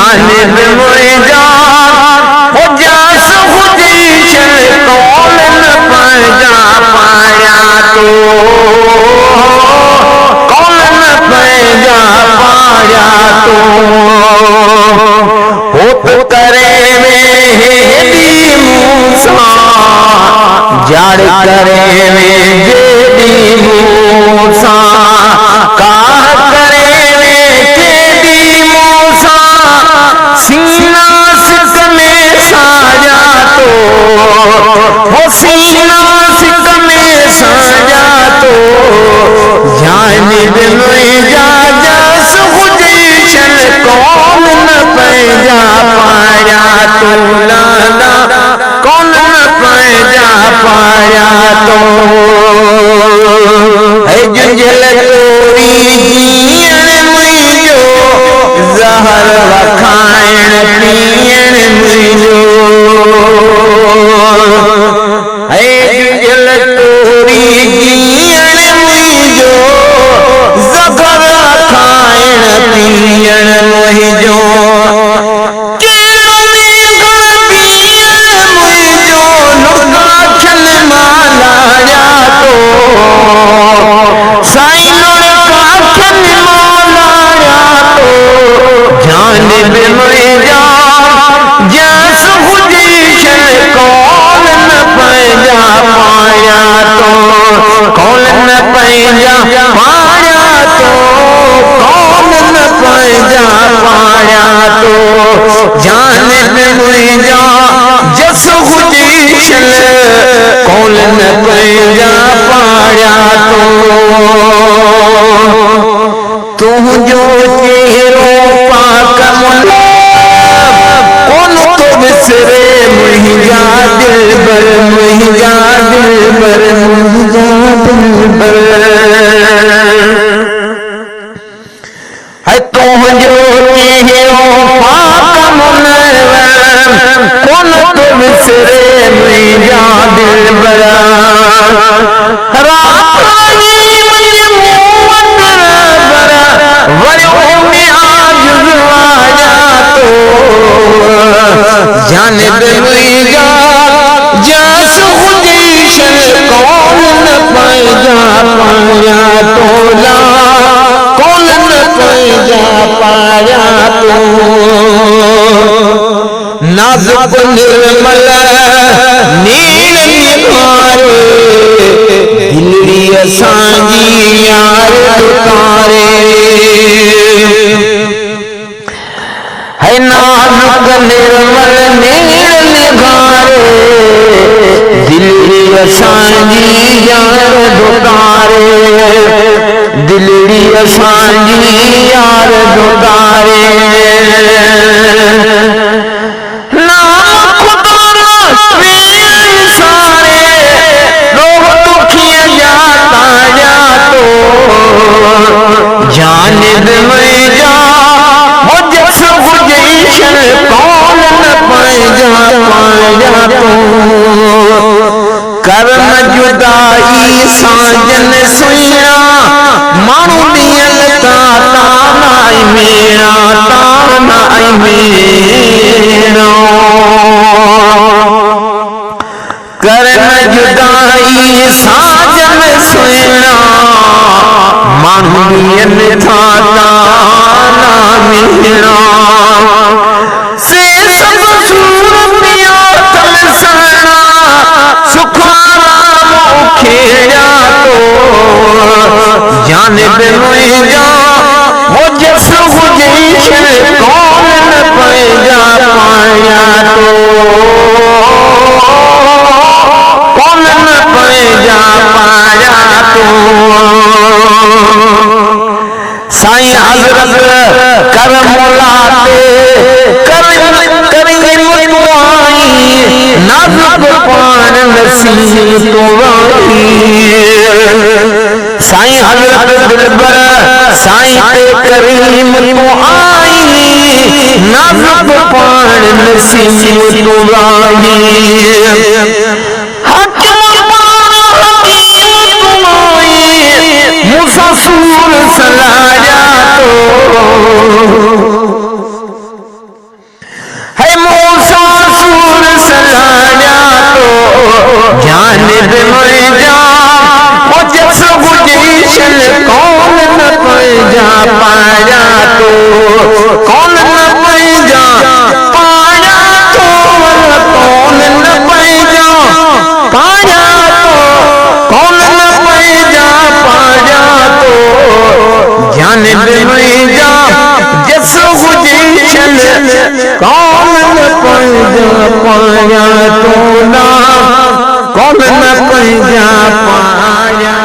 जानिब मुझा हो जास खुदी चल कौन न पैजा पाया तो कौन न पैजा पाया तो होत करे में हेदी मूसा जाड़ करे में जेदी मूसा काह करे में केदी मूसा सीना सिक में साजा तो हो सीना सिक में साजा तो जानिब में जा जस खुदी चल कौन न पैजा पाया तो लाला कौन न पैजा पाया तो है जुंझल तोरी जीअण मुझो जहर वखाइण पीअण मुझो है जुंझल तोरी जीअण मुझो जहर वखाइण पीअण मुझो जानिब मुझा जस खुदी चल कौन न पैजा पाया तो कौन न पैजा पाया तो कौन न पैजा पाया तो जानिब मुझा जस खुदी चल कौन न पैजा पाया तो जो चेहरो पाक कौन तो बिसरे मुझा दिलबर मुझा दिलबर मुझा दिलबर है तो जो चेहरो पाक कौन तो बिसरे मुझा दिलबर जानिब मुझा जस खुदी चल कौन न पैजा पाया तो ला कौन न पैजा पाया तो नाजुक निर्मल नील निभारे दिलड़ी असांजी यार तुकारे है नाजुक निर्मल नील निभारे दिलड़ी असांजी यार दुकारे दिलड़ी असांजी यार दुकारे जानिब मुझा हो जस खुदी चल कौन न पैजा पाया तो करम जुदाई साजन सुइणा माण्हू ॾियन था तानाई मेरा तानाई मेरा करम जुदाई साजन सुइणा माण्हू ॾियन था ताना मेरा से सब सूरतिया तल सणा सुखारा मुखेड़ा तो जानिब मुझा हो जस खुदी चल कौन न पैजा पाया तो कौन न पैजा पाया तो साईं हजरत करम लाते करेंगे मुतवाई नाजुक पान नसीब तुवाई साईं हजरत दिलबर साईं ते करीम तुआई नाजुक पान नसीब तुवाई मुसाफिर सलाया तो जानिब में जा वो जस गुजीशन कौन न पैजा पाया तो कौन न पैजा पाया तो कौन न पैजा पाया तो कौन न पैजा पाया तो जानिब में जा जस गुजीशन कौन न पैजा पाया तो ना कौन न पैजा पाया।